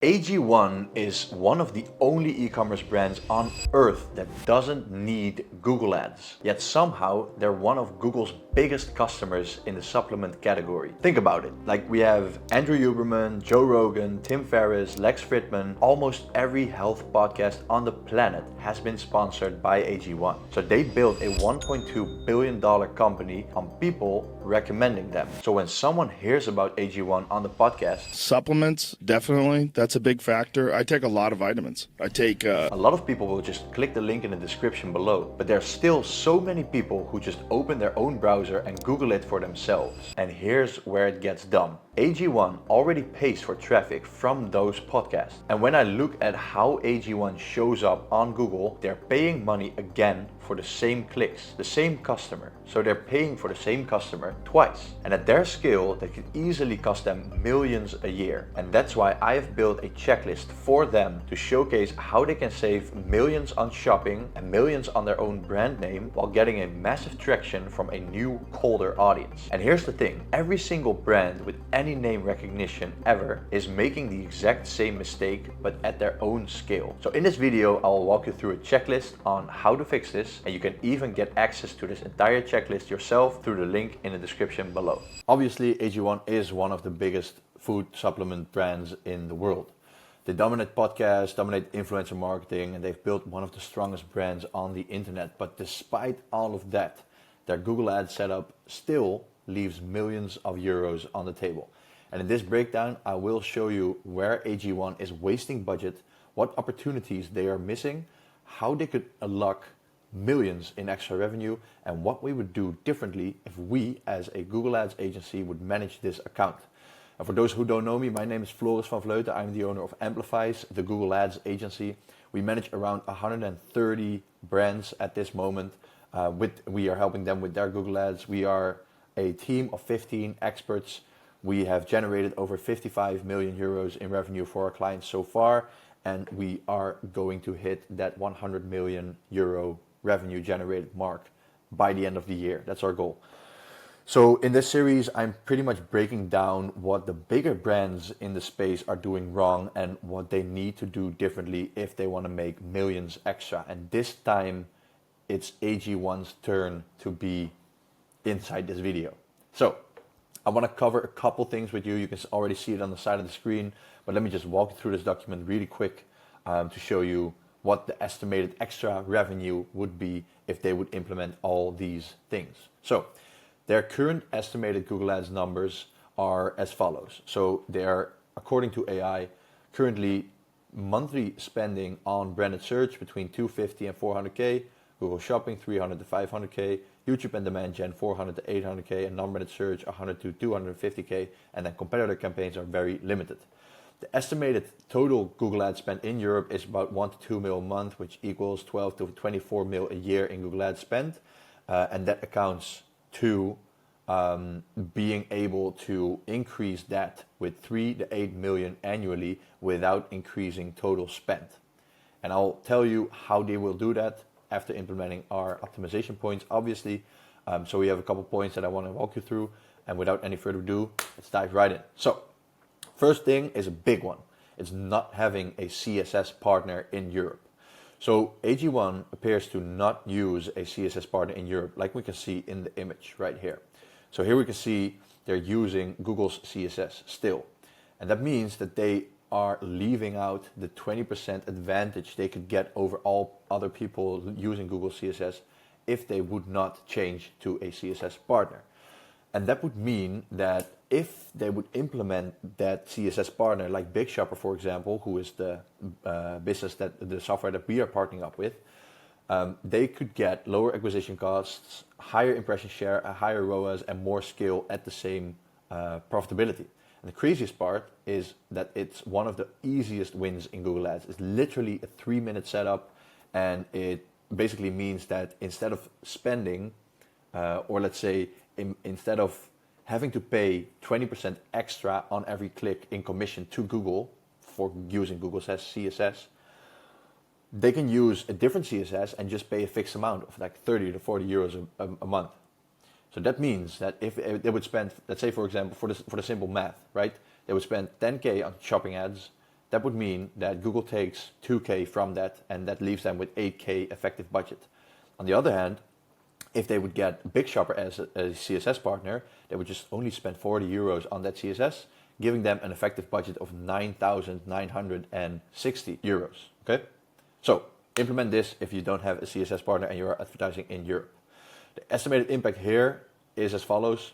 AG1 is one of the only e-commerce brands on earth that doesn't need Google ads. Yet somehow they're one of Google's biggest customers in the supplement category. Think about it. Like we have Andrew Huberman, Joe Rogan, Tim Ferriss, Lex Fridman. Almost every health podcast on the planet has been sponsored by AG1. So they built a $1.2 billion company on people recommending them. So when someone hears about AG1 on the podcast, supplements, definitely. That's a big factor. I take a lot of vitamins. I take a lot of people will just click the link in the description below, but there's still so many people who just open their own browser and Google it for themselves. And here's where it gets dumb. AG1 already pays for traffic from those podcasts. And when I look at how AG1 shows up on Google, they're paying money again for the same clicks, the same customer. So they're paying for the same customer twice. And at their scale, that could easily cost them millions a year. And that's why I have built a checklist for them to showcase how they can save millions on shopping and millions on their own brand name while getting a massive traction from a new, colder audience. And here's the thing, every single brand with any name recognition ever is making the exact same mistake, but at their own scale. So in this video, I'll walk you through a checklist on how to fix this, and you can even get access to this entire checklist yourself through the link in the description below. Obviously, AG1 is one of the biggest food supplement brands in the world. They dominate podcasts, dominate influencer marketing, and they've built one of the strongest brands on the internet. But despite all of that, their Google Ads setup still leaves millions of euros on the table. And in this breakdown, I will show you where AG1 is wasting budget, what opportunities they are missing, how they could unlock millions in extra revenue, and what we would do differently if we as a Google Ads agency would manage this account. And for those who don't know me, my name is Floris van Vleuten. I'm the owner of Amplifies, the Google Ads agency. We manage around 130 brands at this moment. We are helping them with their Google Ads. We are a team of 15 experts. We have generated over 55 million euros in revenue for our clients so far, and we are going to hit that 100 million euro revenue generated mark by the end of the year. That's our goal. So in this series, I'm pretty much breaking down what the bigger brands in the space are doing wrong and what they need to do differently if they want to make millions extra. And this time, it's AG1's turn to be inside this video. So I want to cover a couple things with you. You can already see it on the side of the screen, but let me just walk you through this document really quick to show you what the estimated extra revenue would be if they would implement all these things. So their current estimated Google Ads numbers are as follows. So they are, according to AI, currently monthly spending on branded search between 250 and 400K, Google Shopping 300 to 500K, YouTube and demand gen 400 to 800K, and non-branded search 100 to 250K, and then competitor campaigns are very limited. The estimated total Google Ads spend in Europe is about 1 to 2 mil a month, which equals 12 to 24 mil a year in Google Ads spend, and that accounts to being able to increase that with 3 to 8 million annually without increasing total spend. And I'll tell you how they will do that after implementing our optimization points, obviously. So we have a couple points that I want to walk you through, and without any further ado, let's dive right in. So first thing is a big one. It's not having a CSS partner in Europe. So AG1 appears to not use a CSS partner in Europe, like we can see in the image right here. So here we can see they're using Google's CSS still. And that means that they are leaving out the 20% advantage they could get over all other people using Google CSS if they would not change to a CSS partner. And that would mean that if they would implement that CSS partner, like Big Shopper, for example, who is the the software that we are partnering up with, they could get lower acquisition costs, higher impression share, a higher ROAS, and more scale at the same profitability. And the craziest part is that it's one of the easiest wins in Google Ads. It's literally a 3-minute setup, and it basically means that instead of spending, or let's say instead of having to pay 20% extra on every click in commission to Google for using Google CSS, they can use a different CSS and just pay a fixed amount of like 30 to 40 euros a month. So that means that if they would spend, let's say for example, for the simple math, right? They would spend 10K on shopping ads, that would mean that Google takes 2K from that, and that leaves them with 8K effective budget. On the other hand, if they would get Big Shopper as a CSS partner, they would just only spend 40 euros on that CSS, giving them an effective budget of 9,960 euros. Okay? So implement this if you don't have a CSS partner and you're advertising in Europe. The estimated impact here is as follows.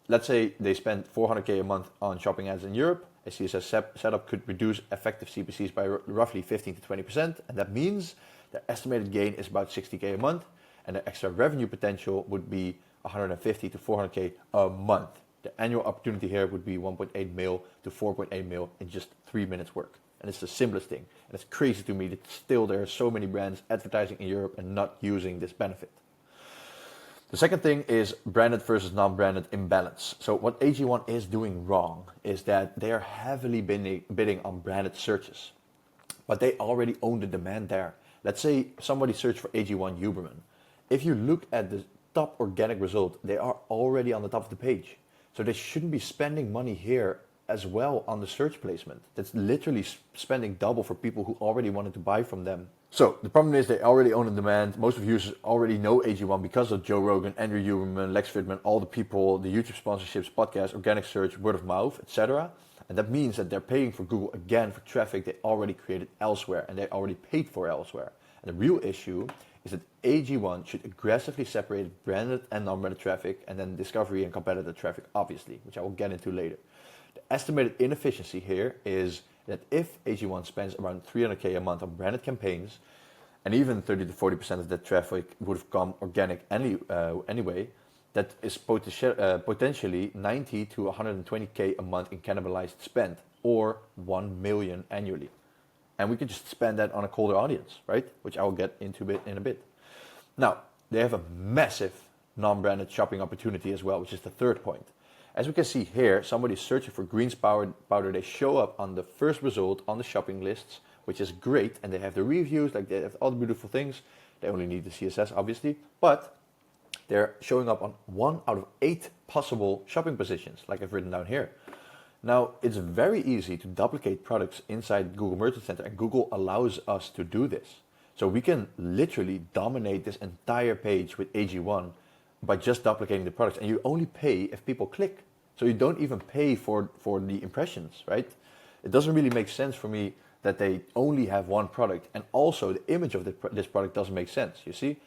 Let's say they spend 400K a month on shopping ads in Europe. A CSS setup could reduce effective CPCs by roughly 15 to 20%, and that means the estimated gain is about 60K a month, and the extra revenue potential would be 150 to 400K a month. The annual opportunity here would be 1.8 mil to 4.8 mil in just 3 minutes work. And it's the simplest thing. And it's crazy to me that still there are so many brands advertising in Europe and not using this benefit. The second thing is branded versus non-branded imbalance. So what AG1 is doing wrong is that they are heavily bidding on branded searches, but they already own the demand there. Let's say somebody searched for AG1 Huberman. If you look at the top organic result, they are already on the top of the page. So they shouldn't be spending money here as well on the search placement. That's literally spending double for people who already wanted to buy from them. So the problem is they already own the demand. Most of users already know AG1 because of Joe Rogan, Andrew Huberman, Lex Fridman, all the people, the YouTube sponsorships, podcasts, organic search, word of mouth, etc. And that means that they're paying for Google again for traffic they already created elsewhere and they already paid for elsewhere. And the real issue is that AG1 should aggressively separate branded and non-branded traffic and then discovery and competitor traffic, obviously, which I will get into later. The estimated inefficiency here is that if AG1 spends around 300K a month on branded campaigns, and even 30 to 40% of that traffic would have come organic anyway, that is potentially 90 to 120K a month in cannibalized spend, or 1 million annually. And we could just spend that on a colder audience, right? Which I will get into in a bit. Now, they have a massive non-branded shopping opportunity as well, which is the third point. As we can see here, somebody is searching for greens powder. They show up on the first result on the shopping lists, which is great. And they have the reviews, like they have all the beautiful things. They only need the CSS, obviously. But they're showing up on 1 out of 8 possible shopping positions, like I've written down here. Now, it's very easy to duplicate products inside Google Merchant Center, and Google allows us to do this. So we can literally dominate this entire page with AG1 by just duplicating the products, and you only pay if people click. So you don't even pay for the impressions, right? It doesn't really make sense for me that they only have one product, and also the image of this product doesn't make sense. You see,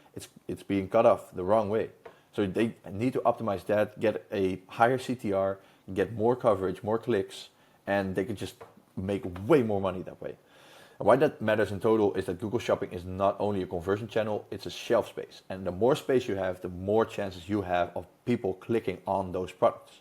it's being cut off the wrong way. So they need to optimize that, get a higher CTR, get more coverage, more clicks, and they can just make way more money that way. And why that matters in total is that Google Shopping is not only a conversion channel, it's a shelf space. And the more space you have, the more chances you have of people clicking on those products.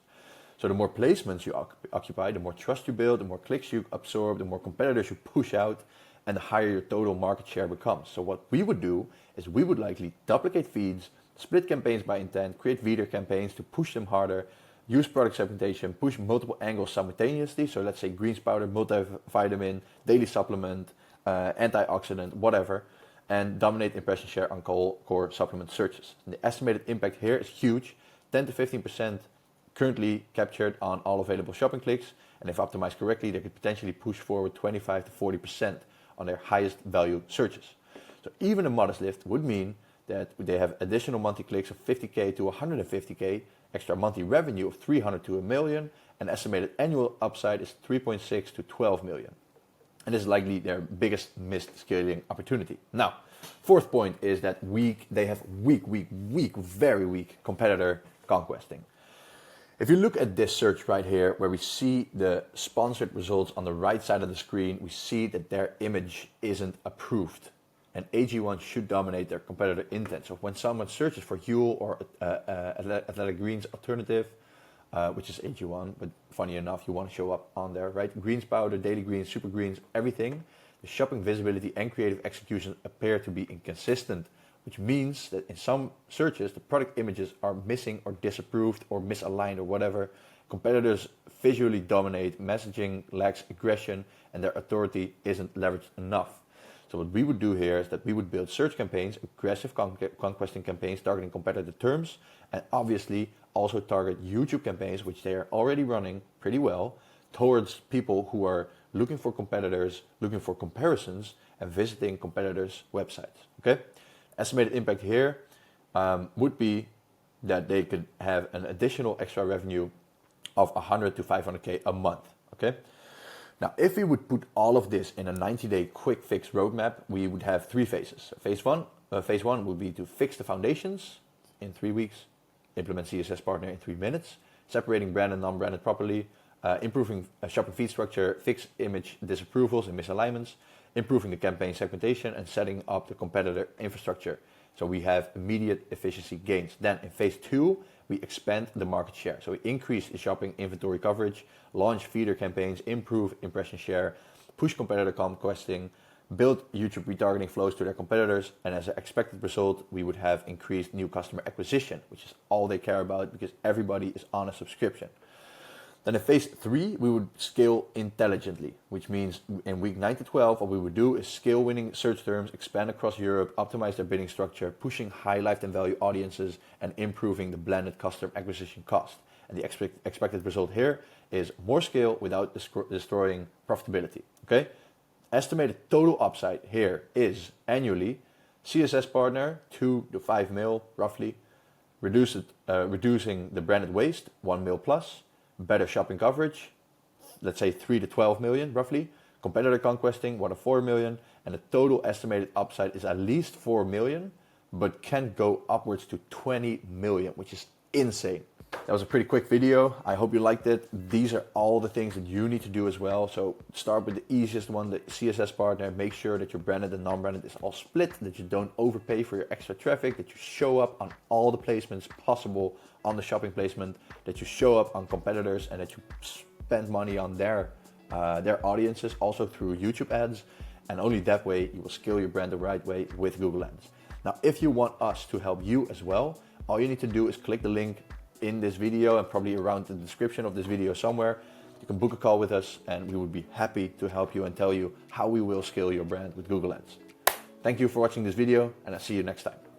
So the more placements you occupy, the more trust you build, the more clicks you absorb, the more competitors you push out, and the higher your total market share becomes. So what we would do is we would likely duplicate feeds, split campaigns by intent, create feeder campaigns to push them harder, use product segmentation, push multiple angles simultaneously. So let's say greens powder, multivitamin, daily supplement, antioxidant, whatever, and dominate impression share on core supplement searches. And the estimated impact here is huge, 10 to 15% currently captured on all available shopping clicks. And if optimized correctly, they could potentially push forward 25 to 40% on their highest value searches. So even a modest lift would mean that they have additional monthly clicks of 50K to 150K, extra monthly revenue of 300 to a million, and estimated annual upside is 3.6 to 12 million. And this is likely their biggest missed scaling opportunity. Now, fourth point is that they have very weak competitor conquesting. If you look at this search right here, where we see the sponsored results on the right side of the screen, we see that their image isn't approved. And AG1 should dominate their competitor intent. So when someone searches for Huel or Athletic Greens alternative, which is AG1, but funny enough, you want to show up on there, right? Greens powder, daily greens, super greens, everything. The shopping visibility and creative execution appear to be inconsistent, which means that in some searches, the product images are missing or disapproved or misaligned or whatever. Competitors visually dominate, messaging lacks aggression, and their authority isn't leveraged enough. So what we would do here is that we would build search campaigns, aggressive conquesting campaigns targeting competitive terms, and obviously also target YouTube campaigns, which they are already running pretty well, towards people who are looking for competitors, looking for comparisons, and visiting competitors' websites. Okay? Estimated impact here would be that they could have an additional extra revenue of 100 to 500K a month. Okay? Now, if we would put all of this in a 90-day quick fix roadmap, we would have 3 phases. Phase one would be to fix the foundations in 3 weeks, implement CSS Partner in 3 minutes, separating branded and non-branded properly, improving shopping feed structure, fix image disapprovals and misalignments, improving the campaign segmentation, and setting up the competitor infrastructure. So we have immediate efficiency gains. Then in phase 2, we expand the market share. So we increase the shopping inventory coverage, launch feeder campaigns, improve impression share, push competitor conquesting, build YouTube retargeting flows to their competitors, and as an expected result, we would have increased new customer acquisition, which is all they care about because everybody is on a subscription. Then in phase 3, we would scale intelligently, which means in week 9 to 12, what we would do is scale winning search terms, expand across Europe, optimize their bidding structure, pushing high lifetime value audiences, and improving the blended customer acquisition cost. And the expected result here is more scale without destroying profitability. Okay? Estimated total upside here is annually CSS Partner 2 to 5 mil roughly, reducing the branded waste 1 mil plus, better shopping coverage, let's say 3 to 12 million roughly, competitor conquesting 1 to 4 million, and the total estimated upside is at least 4 million, but can go upwards to 20 million, which is insane. That was a pretty quick video. I hope you liked it. These are all the things that you need to do as well. So start with the easiest one, the CSS Partner. Make sure that your branded and non-branded is all split, that you don't overpay for your extra traffic, that you show up on all the placements possible on the shopping placement, that you show up on competitors, and that you spend money on their audiences also through YouTube ads. And only that way you will scale your brand the right way with Google Ads. Now, if you want us to help you as well, all you need to do is click the link in this video and probably around the description of this video somewhere. You can book a call with us and we would be happy to help you and tell you how we will scale your brand with Google Ads. Thank you for watching this video and I'll see you next time.